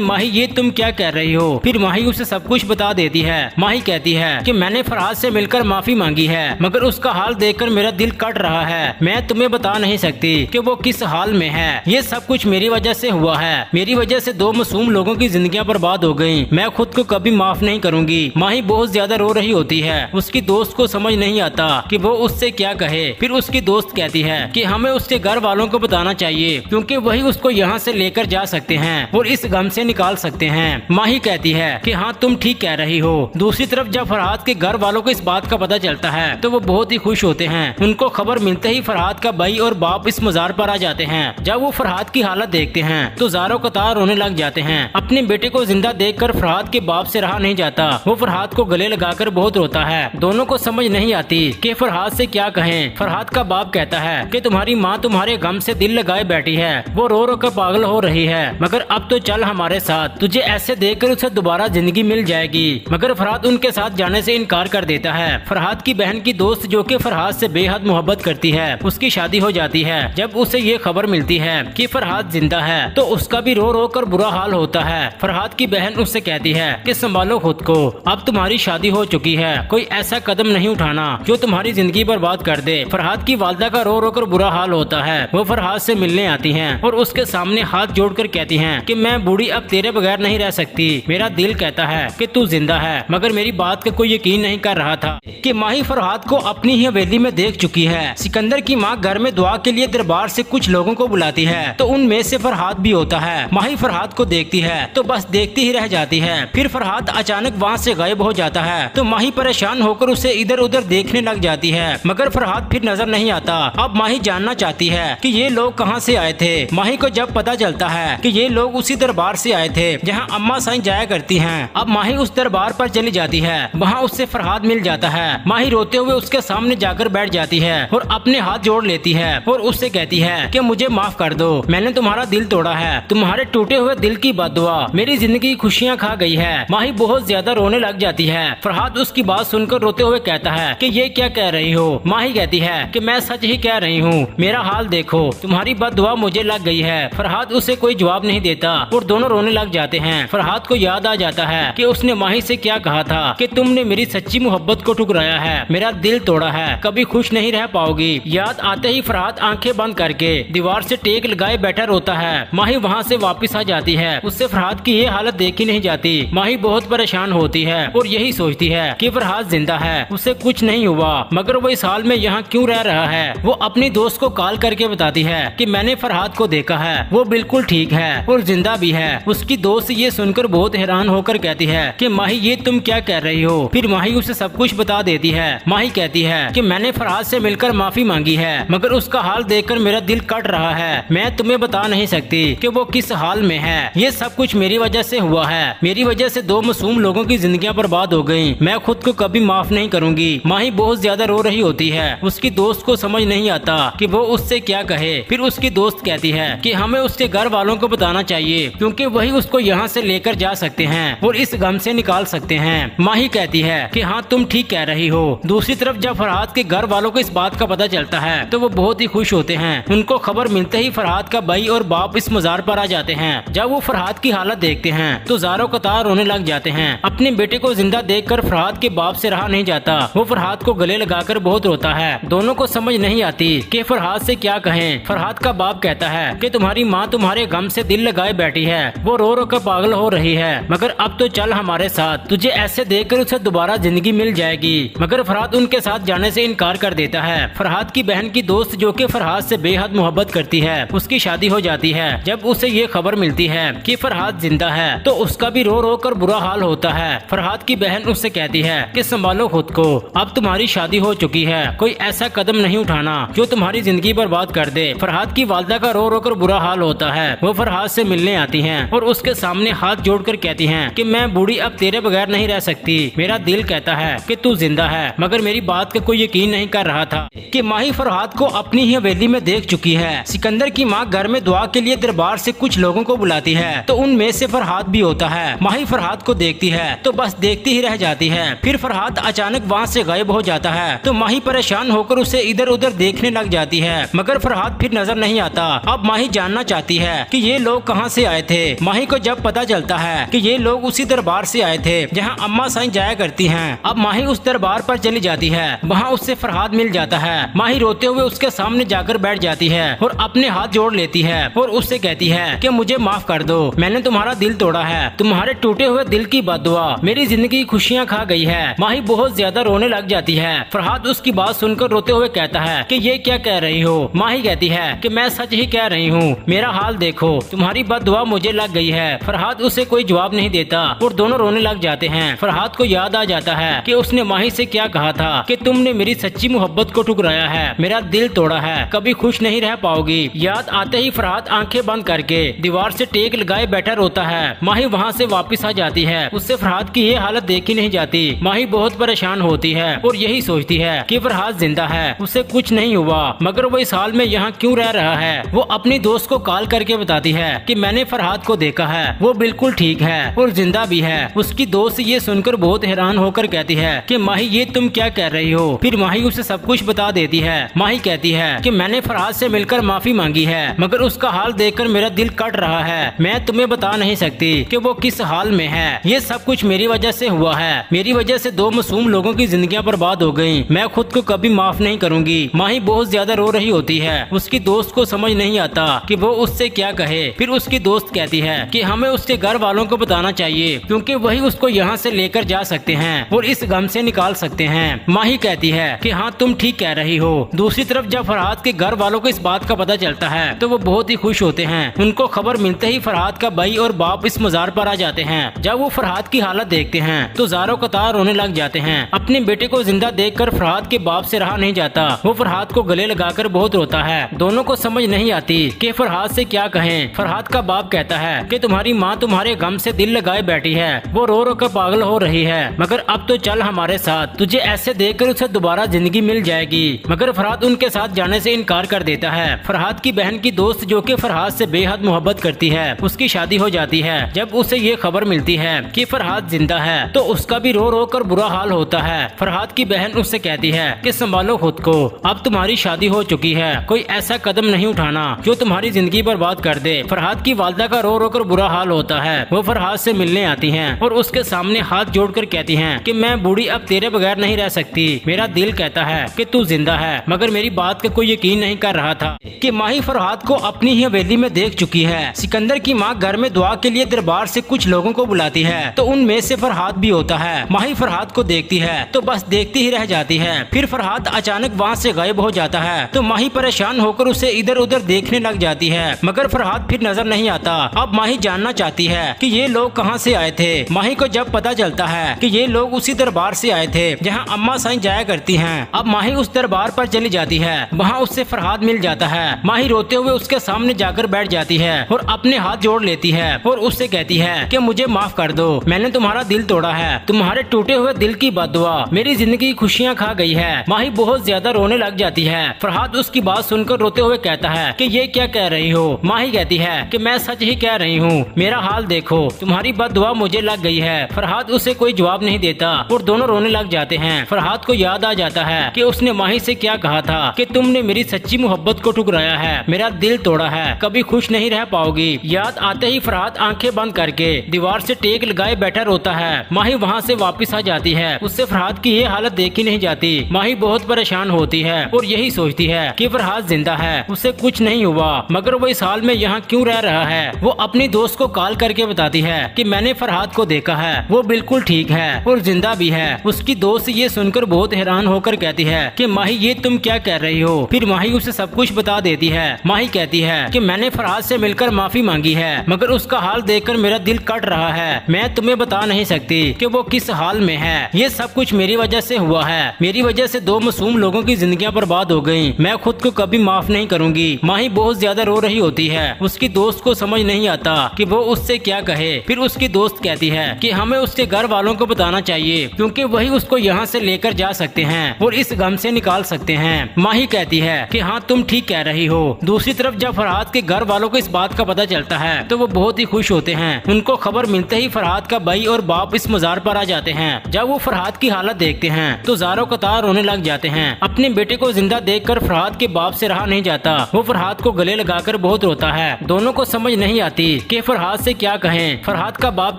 माही ये तुम क्या कह रही हो। फिर माही उसे सब कुछ बता देती है। माही कहती है कि मैंने फरहाद से मिलकर माफी मांगी है, मगर उसका हाल देखकर मेरा दिल कट रहा है। मैं तुम्हें बता नहीं सकती कि वो किस हाल में है। ये सब कुछ मेरी वजह से हुआ है। मेरी वजह से 2 मासूम लोगों की जिंदगियां बर्बाद हो गयी। मैं खुद को कभी माफ नहीं करूंगी। माही बहुत ज्यादा रो रही होती है। उसकी दोस्त को समझ नहीं आता कि वो उससे क्या कहे। फिर उसकी दोस्त कहती है कि हमें उसके घर वालों को बताना चाहिए, क्योंकि वही उसको यहाँ से लेकर जा सकते हैं और इस गम से निकाल सकते हैं। माही कहती है कि हाँ तुम ठीक कह रही हो। दूसरी तरफ जब फरहाद के घर वालों को इस बात का पता चलता है तो वो बहुत ही खुश होते हैं। उनको खबर मिलते ही फरहाद का भाई और बाप इस मजार पर आ जाते हैं। जब वो फरहाद की हालत देखते हैं तो ज़ारो कतार रोने लग जाते हैं। अपने बेटे को जिंदा देखकर फरहाद के बाप से रहा नहीं जाता। वो फरहाद को गले लगाकर बहुत रोता है। दोनों को समझ नहीं आती कि फरहाद से क्या कहें। फरहाद का बाप कहता है कि तुम्हारी माँ तुम्हारे गम से दिल लगाए बैठी है, वो रो रो कर पागल हो रही है, मगर अब तो चल हमारे साथ, तुझे ऐसे देखकर उसे दोबारा जिंदगी मिल जाएगी। मगर फरहाद उनके साथ जाने से इनकार कर देता है। फरहाद की बहन की दोस्त जो कि फरहाद से बेहद मोहब्बत करती है, उसकी शादी हो जाती है। जब उसे ये खबर मिलती है कि फरहाद जिंदा है तो उसका भी रो रो कर बुरा हाल होता है। फरहाद की बहन उससे कहती है कि संभालो खुद को, अब तुम्हारी शादी हो चुकी है, कोई ऐसा कदम नहीं उठाना जो तुम्हारी जिंदगी बर्बाद कर दे। फरहाद की वालदा का रो रो कर बुरा हाल होता है। वो फरहाद से मिलने आती हैं और उसके सामने हाथ जोड़कर कहती हैं कि मैं बूढ़ी अब तेरे बगैर नहीं रह सकती। मेरा दिल कहता है कि तू जिंदा है, मगर मेरी बात का कोई यकीन नहीं कर रहा था कि माही फरहाद को अपनी ही हवेली में देख चुकी है। सिकंदर की माँ घर में दुआ के लिए दरबार से कुछ लोगों को बुलाती है तो उनमें से फरहाद भी होता है। माही फरहाद को देखती है तो बस देखती ही रह जाती है। फिर फरहाद अचानक वहाँ से गायब हो जाता है तो माही परेशान होकर उसे इधर उधर देखने लग जाती है, मगर फरहाद फिर नजर नहीं आता। अब माही जानना चाहती है कि ये लोग कहाँ से आए थे। माही को जब पता चलता है कि ये लोग उसी दरबार से आए थे जहाँ अम्मा साईं जाया करती हैं। अब माही उस दरबार पर चली जाती है। वहाँ उससे फरहाद मिल जाता है। माही रोते हुए उसके सामने जाकर बैठ जाती है और अपने हाथ जोड़ लेती है और उससे कहती है कि मुझे माफ कर दो, मैंने तुम्हारा दिल तोड़ा है, तुम्हारे टूटे हुए दिल की बददुआ मेरी जिंदगी की खुशियाँ खा गई है। माही बहुत ज्यादा रोने लग जाती है। फरहाद उसकी बात सुनकर रोते हुए कहता है कि ये क्या कह रही हो। माही कहती है कि मैं सच ही कह रही हूँ, मेरा हाल देखो, तुम्हारी बददुआ मुझे लग गई है। फरहाद उसे कोई जवाब नहीं देता और दोनों रोने लग जाते हैं। फरहाद को याद आ जाता है कि उसने माही से क्या कहा था कि तुमने मेरी सच्ची मोहब्बत को ठुकराया है, मेरा दिल तोड़ा है, कभी खुश नहीं रह पाओगी। याद आते ही फरहाद आंखें बंद करके दीवार से टेक लगाए बैठा रोता है। माही वहाँ से वापस आ जाती है। उससे फरहाद की ये हालत देखी नहीं जाती। माही बहुत परेशान होती है और यही सोचती है कि फरहाद जिंदा है, उसे कुछ नहीं हुआ, मगर वो इस हाल में यहाँ क्यों रह रहा है। वो अपनी दोस्त को कॉल करके बताती है कि मैंने फरहाद को देखा है, वो बिल्कुल ठीक है और जिंदा भी है। उसकी दोस्त ये सुनकर बहुत हैरान होकर कहती है कि माही ये तुम क्या कह रही हो। फिर माही उसे सब कुछ बता देती है। माही कहती है कि मैंने फरहाद से मिलकर माफी मांगी है, मगर उसका हाल देखकर मेरा दिल कट रहा है। मैं तुम्हें बता नहीं सकती कि वो किस हाल में है। ये सब कुछ मेरी वजह से हुआ है। मेरी वजह से 2 मासूम लोगों की जिंदगियां बर्बाद हो गयी। मैं खुद को कभी माफ नहीं करूंगी। माही बहुत ज्यादा रो रही होती है। उसकी दोस्त को समझ नहीं आता कि वो उससे क्या कहे। फिर फिर उसकी दोस्त कहती है कि हमें उसके घर वालों को बताना चाहिए क्योंकि वही उसको यहाँ से लेकर जा सकते हैं और इस गम से निकाल सकते हैं। माही कहती है कि हाँ तुम ठीक कह रही हो। दूसरी तरफ जब फरहाद के घर वालों को इस बात का पता चलता है तो वो बहुत ही खुश होते हैं। उनको खबर मिलते ही फरहाद का भाई और बाप इस मजार पर आ जाते हैं। जब वो फरहाद की हालत देखते हैं तो ज़ारो कतार रोने लग जाते हैं। अपने बेटे को जिंदा देखकर फरहाद के बाप से रहा नहीं जाता। वो फरहाद को गले लगाकर बहुत रोता है। दोनों को समझ नहीं आती कि फरहाद से क्या कहें। फरहाद का बाप कहता है कि तुम्हारी माँ तुम्हारे गम से दिल लगाए बैठी है, वो रो रो कर पागल हो रही है, मगर अब तो चल हमारे साथ, तुझे ऐसे देखकर उसे दोबारा जिंदगी मिल जाएगी। मगर फरहाद उनके साथ जाने से इनकार कर देता है। फरहाद की बहन की दोस्त जो कि फरहाद से बेहद मोहब्बत करती है, उसकी शादी हो जाती है। जब उसे ये खबर मिलती है कि फरहाद जिंदा है तो उसका भी रो रो कर बुरा हाल होता है। फरहाद की बहन उससे कहती है कि संभालो खुद को, अब तुम्हारी शादी हो चुकी है, कोई ऐसा कदम नहीं उठाना जो तुम्हारी जिंदगी बर्बाद कर दे। फरहाद की वालदा का रो रो कर बुरा हाल होता है। वो फरहाद से मिलने आती हैं और उसके सामने हाथ जोड़कर कहती हैं कि मैं बूढ़ी अब तेरे बगैर नहीं रह सकती। मेरा दिल कहता है कि तू जिंदा है, मगर मेरी बात का कोई यकीन नहीं कर रहा था कि माही फरहाद को अपनी ही हवेली में देख चुकी है। सिकंदर की माँ घर में दुआ के लिए दरबार से कुछ लोगों को बुलाती है तो उनमें से फरहाद भी होता है। माही फरहाद को देखती है तो बस देखती ही रह जाती है। फिर फरहाद अचानक वहाँ से गायब हो जाता है तो माही परेशान होकर उसे इधर उधर देखने लग जाती है, मगर फरहाद फिर नजर नहीं आता। अब माही जानना चाहती है कि ये लोग कहाँ से आए थे। माही को जब पता चलता है कि ये लोग उसी दरबार से आए थे जहाँ अम्मा साईं जाया करती हैं। अब माही उस दरबार पर चली जाती है। वहाँ उससे फरहाद मिल जाता है। माही रोते हुए उसके सामने जाकर बैठ जाती है और अपने हाथ जोड़ लेती है और उससे कहती है कि मुझे माफ कर दो, मैंने तुम्हारा दिल तोड़ा है, तुम्हारे टूटे हुए दिल की बददुआ मेरी जिंदगी की खुशियाँ खा गई है। माही बहुत ज्यादा रोने लग जाती है। फरहाद उसकी बात सुनकर रोते हुए कहता है कि ये क्या कह रही हो। माही कहती है कि मैं सच ही कह रही हूँ, मेरा हाल देखो, तुम्हारी बददुआ मुझे लग गई है। फरहाद उसे कोई जवाब नहीं देता और दोनों रोने लग जाते हैं। फरहाद को याद आ जाता है कि उसने माही से क्या कहा था कि तुमने मेरी सच्ची मोहब्बत को ठुकराया है, मेरा दिल तोड़ा है, कभी खुश नहीं रह पाओगी। याद आते ही फरहाद आंखें बंद करके दीवार से टेक लगाए बैठा रोता है। माही वहाँ से वापस आ जाती है। उससे फरहाद की ये हालत देखी नहीं जाती। माही बहुत परेशान होती है और यही सोचती है कि फरहाद जिंदा है, उसे कुछ नहीं हुआ, मगर वो इस हाल में यहाँ क्यों रह रहा है। वो अपनी दोस्त को कॉल करके बताती है कि मैंने फरहाद को देखा है, वो बिल्कुल ठीक है और जिंदा भी है। उसकी दोस्त ये सुनकर बहुत हैरान होकर कहती है कि माही ये तुम क्या कह रही हो। फिर माही उसे सब कुछ बता देती है। माही कहती है कि मैंने फरहाद से मिलकर माफी मांगी है, मगर उसका हाल देखकर मेरा दिल कट रहा है। मैं तुम्हें बता नहीं सकती कि वो किस हाल में है। ये सब कुछ मेरी वजह से हुआ है। मेरी वजह से 2 मासूम लोगों की जिंदगियां बर्बाद हो गयी। मैं खुद को कभी माफ नहीं करूंगी। माही बहुत ज्यादा रो रही होती है। उसकी दोस्त को समझ नहीं आता कि वो उससे क्या कहे। फिर उसकी दोस्त कहती है कि हमें उसके घर वालों को बताना चाहिए क्योंकि वही उसको यहाँ से लेकर जा सकते हैं और इस गम से निकाल सकते हैं। माही कहती है कि हाँ तुम ठीक कह रही हो। दूसरी तरफ जब फरहाद के घर वालों को इस बात का पता चलता है तो वो बहुत ही खुश होते हैं। उनको खबर मिलते ही फरहाद का भाई और बाप इस मजार पर आ जाते हैं। जब वो फरहाद की हालत देखते हैं तो ज़ारो कतार रोने लग जाते हैं। अपने बेटे को जिंदा देखकर फरहाद के बाप से रहा नहीं जाता। वो फरहाद को गले लगाकर बहुत रोता है। दोनों को समझ नहीं आती कि फरहाद से क्या कहें। फरहाद का बाप कहता है कि तुम्हारी माँ तुम्हारे गम से दिल लगाए बैठी है, वो रो रो कर पागल हो रही है, मगर अब तो चल हमारे साथ, तुझे ऐसे देखकर उसे दोबारा जिंदगी मिल जाएगी। मगर फरहाद उनके साथ जाने से इनकार कर देता है। फरहाद की बहन की दोस्त जो कि फरहाद से बेहद मोहब्बत करती है, उसकी शादी हो जाती है। जब उसे ये खबर मिलती है कि फरहाद जिंदा है तो उसका भी रो रो कर बुरा हाल होता है। फरहाद की बहन उससे कहती है कि संभालो खुद को, अब तुम्हारी शादी हो चुकी है, कोई ऐसा कदम नहीं उठाना जो तुम्हारी जिंदगी बर्बाद कर दे। फरहाद की वालदा का रो रो कर बुरा हाल होता है। वो फरहाद से मिलने आती हैं और उसके सामने हाथ जोड़कर कहती हैं कि मैं बूढ़ी अब तेरे बगैर नहीं रह सकती। मेरा दिल कहता है कि तू जिंदा है, मगर मेरी बात का कोई यकीन नहीं कर रहा था कि माही फरहाद को अपनी ही हवेली में देख चुकी है। सिकंदर की माँ घर में दुआ के लिए दरबार से कुछ लोगों को बुलाती है तो उनमें से फरहाद भी होता है। माही फरहाद को देखती है तो बस देखती ही रह जाती है। फिर फरहाद अचानक वहाँ से गायब हो जाता है तो माही परेशान होकर उसे इधर उधर देखने लग जाती है, मगर फरहाद फिर नजर नहीं आता। अब माही जानना चाहती है कि ये लोग कहाँ से आए थे। माही को जब पता चलता है कि ये लोग उसी दरबार से आए थे जहाँ अम्मा साईं जाया करती हैं। अब माही उस दरबार पर चली जाती है। वहाँ उससे फरहाद मिल जाता है। माही रोते हुए उसके सामने जाकर बैठ जाती है और अपने हाथ जोड़ लेती है और उससे कहती है कि मुझे माफ कर दो, मैंने तुम्हारा दिल तोड़ा है, तुम्हारे टूटे हुए दिल की बददुआ मेरी जिंदगी की खुशियाँ खा गई है। माही बहुत ज्यादा रोने लग जाती है। फरहाद उसकी बात सुनकर रोते हुए कहता है कि ये क्या कह रही हो। माही कहती है कि मैं सच ही कह रही हूँ, मेरा हाल देखो, तुम्हारी बददुआ मुझे लग गई है। फरहाद उसे कोई जवाब नहीं देता और दोनों रोने लग जाते हैं। फरहाद को याद आ जाता है कि उसने माही से क्या कहा था कि तुमने मेरी सच्ची मोहब्बत को ठुकराया है, मेरा दिल तोड़ा है, कभी खुश नहीं रह पाओगी। याद आते ही फरहाद आंखें बंद करके दीवार से टेक लगाए बैठा रोता है। माही वहाँ से वापस आ जाती है। उससे फरहाद की ये हालत देखी नहीं जाती। माही बहुत परेशान होती है और यही सोचती है कि फरहाद जिंदा है, उसे कुछ नहीं हुआ, मगर वो इस हाल में यहाँ क्यों रह रहा है। वो अपनी दोस्त को कॉल करके बताती है कि मैंने फरहाद को देखा है, वो बिल्कुल ठीक है और जिंदा भी है। उसकी दोस्त ये सुनकर बहुत हैरान होकर कहती है कि माही ये तुम क्या कह रही हो। फिर माही उसे सब कुछ बता देती है। माही कहती है कि मैंने फरहाद से मिलकर माफी मांगी है, मगर उसका हाल देखकर मेरा दिल कट रहा है। मैं तुम्हें बता नहीं सकती कि वो किस हाल में है। ये सब कुछ मेरी वजह से हुआ है। मेरी वजह से 2 मासूम लोगों की जिंदगियां बर्बाद हो गईं। मैं खुद को कभी माफ नहीं करूंगी। माही बहुत ज्यादा रो रही होती है। उसकी दोस्त को समझ नहीं आता कि वो उससे क्या कहे। फिर उसकी दोस्त कहती है कि हमें उसके घर वालों को बताना चाहिए, क्योंकि वही उसको यहाँ से लेकर जा सकते हैं और इस गम से निकाल सकते हैं। माही कहती है कि हाँ तुम ठीक कह रही हो। दूसरी तरफ जब फरहाद के घर वालों को इस बात का पता चलता है तो वो बहुत ही खुश होते हैं। उनको खबर मिलते ही फरहाद का भाई और बाप इस मजार पर आ जाते हैं। जब वो फरहाद की हालत देखते हैं तो ज़ारो कतार रोने लग जाते हैं। अपने बेटे को जिंदा देखकर फरहाद के बाप से रहा नहीं जाता। वो फरहाद को गले लगाकर बहुत रोता है। दोनों को समझ नहीं आती कि फरहाद से क्या कहें। फरहाद का बाप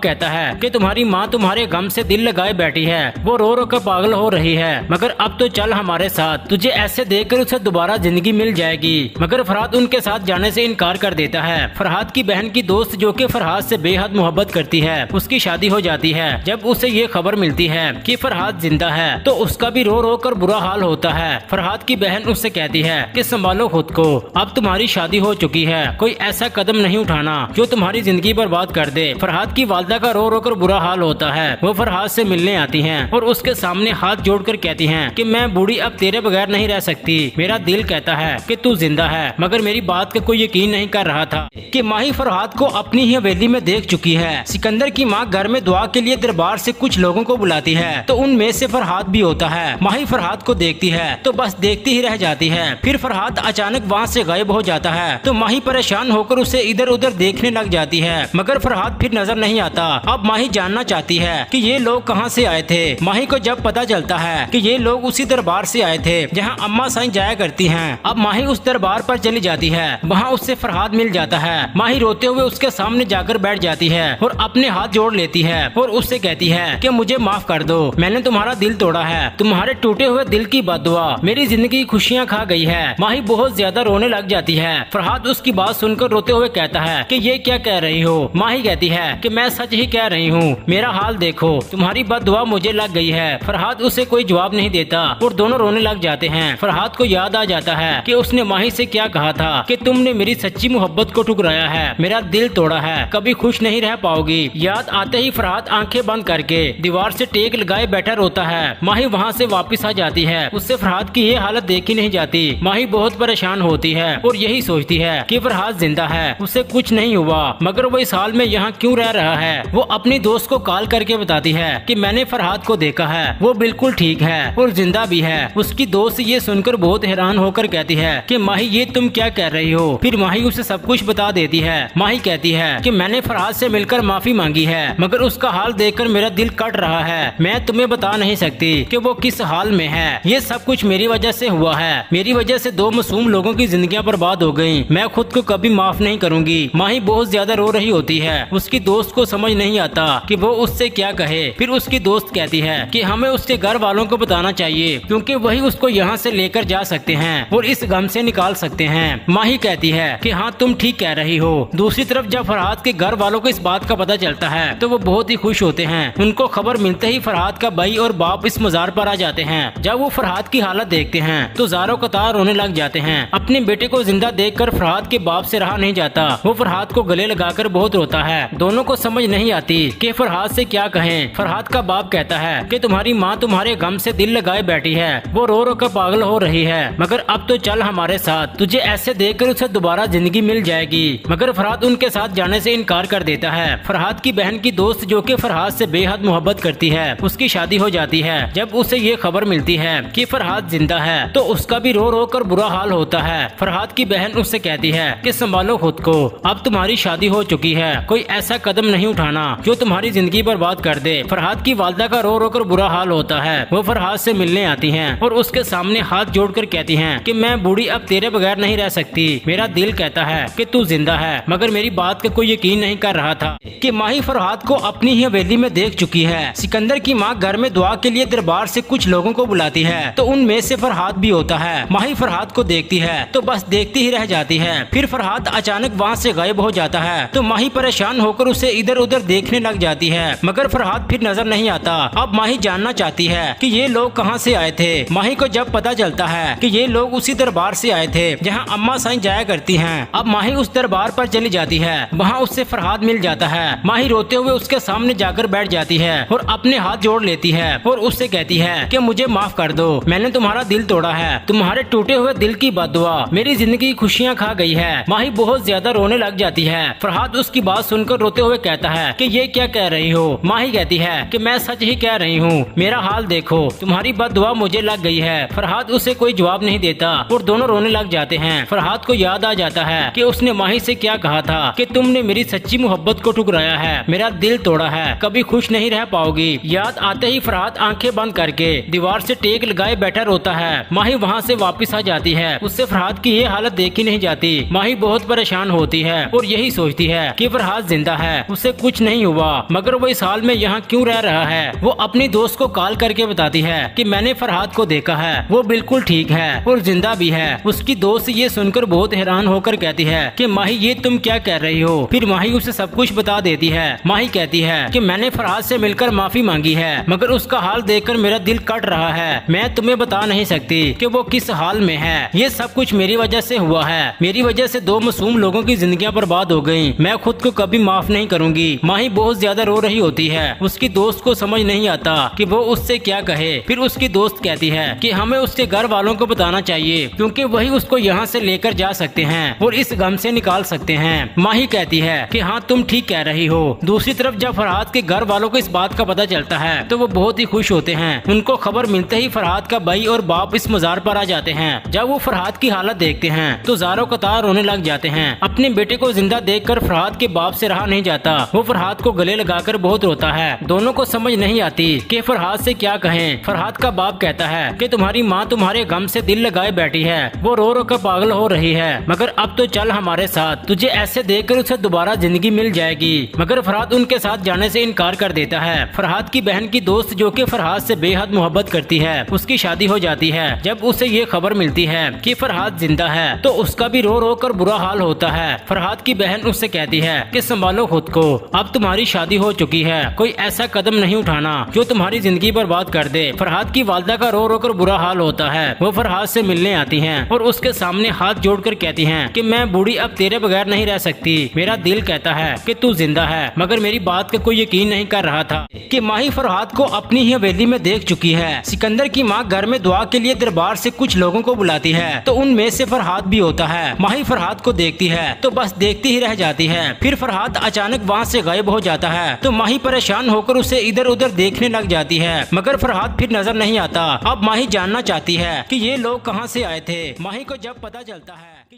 कहता है कि तुम्हारी माँ तुम्हारे गम से दिल लगाए बैठी है, वो रो रो कर पागल हो रही है, मगर अब तो चल हमारे साथ, तुझे ऐसे देखकर उसे दोबारा जिंदगी मिल जाएगी। मगर फरहाद उनके साथ जाने से इनकार कर देता है। फरहाद की बहन की दोस्त जो कि फरहाद से बेहद मोहब्बत करती है, उसकी शादी हो जाती है। जब उसे ये खबर मिलती है कि फरहाद जिंदा है तो उसका भी रो रो कर बुरा हाल होता है। फरहाद की बहन उससे कहती है कि संभालो खुद को, अब तुम्हारी शादी हो चुकी है, कोई ऐसा कदम नहीं उठाना जो तुम्हारी जिंदगी बर्बाद कर दे। फरहाद की वालदा का रो रो कर बुरा हाल होता है। वो फरहाद से मिलने आती हैं और उसके सामने हाथ जोड़कर कहती हैं कि मैं बूढ़ी अब तेरे बगैर नहीं रह सकती। मेरा दिल कहता है कि तू जिंदा है, मगर मेरी बात का कोई यकीन नहीं कर रहा था कि माही फरहाद को अपनी ही हवेली में देख चुकी है। सिकंदर की माँ घर में दुआ के लिए दरबार से कुछ लोगों को बुलाती है तो उनमें से फरहाद भी होता है। माही फरहाद को देखती है तो बस देखती ही रह जाती है। फिर फरहाद अचानक वहाँ से गायब हो जाता है तो माही परेशान होकर उसे इधर उधर देखने लग जाती है, मगर फरहाद फिर नजर नहीं आता। अब माही जानना चाहती है कि ये लोग कहाँ से आए थे। माही को जब पता चलता है कि ये लोग उसी दरबार से आए थे जहाँ अम्मा साईं जाया करती हैं। अब माही उस दरबार पर चली जाती है। वहाँ उससे फरहाद मिल जाता है। माही रोते हुए उसके सामने जाकर बैठ जाती है और अपने हाथ जोड़ लेती है और उससे कहती है कि मुझे माफ कर दो, मैंने तुम्हारा दिल तोड़ा है, तुम्हारे टूटे हुए दिल की बददुआ मेरी जिंदगी खुशियाँ खा गई है। माही बहुत ज्यादा रोने लग जाती है। फरहाद उसकी बात सुनकर रोते हुए कहता है कि ये क्या कह रही हो। माही कहती है कि मैं सच ही कह रही हूँ, मेरा हाल देखो, तुम्हारी बददुआ मुझे लग गई है। फरहाद उसे कोई जवाब नहीं देता और दोनों रोने लग जाते हैं। फरहाद को याद आ जाता है कि उसने माही से क्या कहा था कि तुमने मेरी सच्ची मोहब्बत को ठुकराया है, मेरा दिल तोड़ा है, कभी खुश नहीं रह पाओगी। याद आते ही फरहाद आंखें बंद करके दीवार से टेक लगाए बैठा रोता है। माही वहाँ से वापस आ जाती है। उससे फरहाद की ये हालत देखी नहीं जाती। माही बहुत परेशान होती है और यही सोचती है कि फरहाद जिंदा है, उसे कुछ नहीं हुआ, मगर वो इस हाल में यहाँ क्यों रह रहा है। वो अपनी दोस्त को कॉल करके बताती है कि मैंने फरहाद को देखा है, वो बिल्कुल ठीक है और जिंदा भी है। उसकी दोस्त ये सुनकर बहुत हैरान होकर कहती है कि माही ये तुम क्या कह रही हो। फिर माही उसे सब कुछ बता देती है। माही कहती है कि मैंने फरहाद से मिलकर माफी मांगी है, मगर उसका हाल देखकर मेरा दिल कट रहा है। मैं तुम्हें बता नहीं सकती कि वो किस हाल में है। ये सब कुछ मेरी वजह से हुआ है। मेरी वजह से 2 मासूम लोगों की जिंदगियां बर्बाद हो गईं। मैं खुद को कभी माफ नहीं करूंगी। माही बहुत ज्यादा रो रही होती है। उसकी दोस्त को समझ नहीं आता कि वो उससे क्या कहे। फिर उसकी दोस्त कहती है कि हमें उसके घर वालों को बताना चाहिए, क्योंकि वही उसको यहाँ से लेकर जा सकते हैं और इस गम से निकाल सकते हैं। माही कहती है कि हाँ तुम ठीक कह रही हो। दूसरी तरफ जब फरहाद के घर वालों को इस बात का पता चलता है तो वो बहुत ही खुश होते हैं। उनको खबर मिलते ही फरहाद का भाई और बाप इस मजार पर आ जाते हैं। जब वो फरहाद की हालत देखते हैं तो ज़ारो कतार रोने लग जाते हैं। अपने बेटे को जिंदा देखकर फरहाद के बाप से रहा नहीं जाता। वो फरहाद को गले लगाकर बहुत रोता है। दोनों को समझ नहीं आती कि फरहाद से क्या कहें। फरहाद का बाप कहता है कि तुम्हारी माँ तुम्हारे गम से दिल लगाए बैठी है, वो रो रो कर पागल हो रही है, मगर अब तो चल हमारे साथ, तुझे ऐसे देखकर उसे दोबारा जिंदगी मिल जाएगी। मगर फरहाद उनके साथ जाने से इनकार कर देता है। फरहाद की बहन की दोस्त जो कि फरहाद से बेहद मोहब्बत करती है, उसकी शादी हो जाती है। जब उसे ये खबर मिलती है कि फरहाद जिंदा है तो उसका भी रो रो कर बुरा हाल होता होता है। फरहाद की बहन उससे कहती है कि संभालो खुद को, अब तुम्हारी शादी हो चुकी है, कोई ऐसा कदम नहीं उठाना जो तुम्हारी जिंदगी बर्बाद कर दे। फरहाद की वालदा का रो रो कर बुरा हाल होता है। वो फरहाद से मिलने आती हैं और उसके सामने हाथ जोड़कर कहती हैं कि मैं बूढ़ी अब तेरे बगैर नहीं रह सकती। मेरा दिल कहता है कि तू जिंदा है, मगर मेरी बात का कोई यकीन नहीं कर रहा था कि माही फरहाद को अपनी ही हवेली में देख चुकी है। सिकंदर की माँ घर में दुआ के लिए दरबार से कुछ लोगों को बुलाती है, तो उनमें से फरहाद भी होता है। माही फरहाद को देखती है तो बस देखती ही रह जाती है। फिर फरहाद अचानक वहाँ से गायब हो जाता है, तो माही परेशान होकर उसे इधर उधर देखने लग जाती है, मगर फरहाद फिर नजर नहीं आता। अब माही जानना चाहती है कि ये लोग कहाँ से आए थे। माही को जब पता चलता है कि ये लोग उसी दरबार से आए थे जहाँ अम्मा साईं जाया करती हैं। अब माही उस दरबार पर चली जाती है, वहाँ उससे फरहाद मिल जाता है। माही रोते हुए उसके सामने जाकर बैठ जाती है और अपने हाथ जोड़ लेती है और उससे कहती है कि मुझे माफ कर दो, मैंने तुम्हारा दिल तोड़ा है, तुम्हारे टूटे हुए दिल की बददुआ मेरी जिंदगी खुशियाँ खा गई है। माही बहुत ज्यादा रोने लग जाती है। फरहाद उसकी बात सुनकर रोते हुए कहता है कि ये क्या कह रही हो। माही कहती है कि मैं सच ही कह रही हूँ, मेरा हाल देखो, तुम्हारी बददुआ मुझे लग गई है। फरहाद उसे कोई जवाब नहीं देता और दोनों रोने लग जाते हैं। फरहाद को याद आ जाता है कि उसने माही से क्या कहा था कि तुमने मेरी सच्ची मोहब्बत को ठुकराया है, मेरा दिल तोड़ा है, कभी खुश नहीं रह पाओगी। याद आते ही फरहाद आंखें बंद करके दीवार से टेक लगाए बैठा रोता है। माही वहाँ से वापस आ जाती है। उससे फरहाद की ये हालत देखी नहीं जाती। माही बहुत परेशान होती है और यही सोचती है कि फरहाद जिंदा है, उसे कुछ नहीं हुआ, मगर वो इस हाल में यहाँ क्यों रह रहा है। वो अपनी दोस्त को कॉल करके बताती है कि मैंने फरहाद को देखा है, वो बिल्कुल ठीक है और जिंदा भी है। उसकी दोस्त ये सुनकर बहुत हैरान होकर कहती है कि माही ये तुम क्या कह रही हो। फिर माही उसे सब कुछ बता देती है। माही कहती है कि मैंने फरहाद से मिलकर माफी मांगी है, मगर उसका हाल देखकर मेरा दिल कट रहा है। मैं तुम्हें बता नहीं सकती कि वो किस हाल में है। ये सब कुछ मेरी वजह से हुआ है, मेरी वजह से 2 मासूम लोगों की जिंदगियां बर्बाद हो गईं। मैं खुद को कभी माफ नहीं करूंगी। माही बहुत ज्यादा रो रही होती है। उसकी दोस्त को समझ नहीं आता कि वो उससे क्या कहे। फिर उसकी दोस्त कहती है कि हमें उसके घर वालों को बताना चाहिए, क्योंकि वही उसको यहाँ से लेकर जा सकते हैं और इस गम से निकाल सकते हैं। माही कहती है कि हाँ तुम ठीक कह रही हो। दूसरी तरफ जब फरहाद के घर वालों को इस बात का पता चलता है तो वो बहुत ही खुश होते हैं। उनको खबर मिलते ही फरहाद का भाई और बाप इस मजार पर आ जाते हैं। जब वो फरहाद की हालत देखते हैं तो ज़ारो कतार रोने लग जाते हैं। अपने बेटे को जिंदा देखकर फरहाद के बाप से रहा नहीं जाता। वो फरहाद को गले लगाकर बहुत रोता है। दोनों को समझ नहीं आती कि फरहाद से क्या कहें। फरहाद का बाप कहता है कि तुम्हारी माँ तुम्हारे गम से दिल लगाए बैठी है, वो रो रो कर पागल हो रही है, मगर अब तो चल हमारे साथ, तुझे ऐसे देखकर उसे दोबारा जिंदगी मिल जाएगी। मगर फरहाद उनके साथ जाने से इनकार कर देता है। फरहाद की बहन की दोस्त जो कि फरहाद से बेहद मोहब्बत करती है, उसकी शादी हो जाती है। जब उसे ये खबर मिलती है कि फरहाद जिंदा है तो उसका भी रो रो कर बुरा हाल होता है। फरहाद की बहन उससे कहती है कि संभालो खुद को, अब तुम्हारी शादी हो चुकी है, कोई ऐसा कदम नहीं उठाना जो तुम्हारी जिंदगी बर्बाद कर दे। फरहाद की वालदा का रो रो कर बुरा हाल होता है। वो फरहाद से मिलने आती हैं और उसके सामने हाथ जोड़कर कहती हैं कि मैं बूढ़ी अब तेरे बगैर नहीं रह सकती। मेरा दिल कहता है कि तू जिंदा है, मगर मेरी बात का कोई यकीन नहीं कर रहा था कि माही फरहाद को अपनी ही हवेली में देख चुकी है। सिकंदर की माँ घर में दुआ के लिए दरबार से कुछ लोगों को बुलाती है, तो उनमें से फरहाद भी होता है। माही फरहाद को देखती है तो बस देखती ही रह जाती है। फिर फरहाद अचानक वहाँ से गायब हो जाता है, तो माही परेशान होकर उसे इधर उधर देखने लग जाती है, मगर फरहाद फिर नजर नहीं आता। अब माही जानना चाहती है कि ये लोग कहाँ से आए थे। माही को जब पता चलता है कि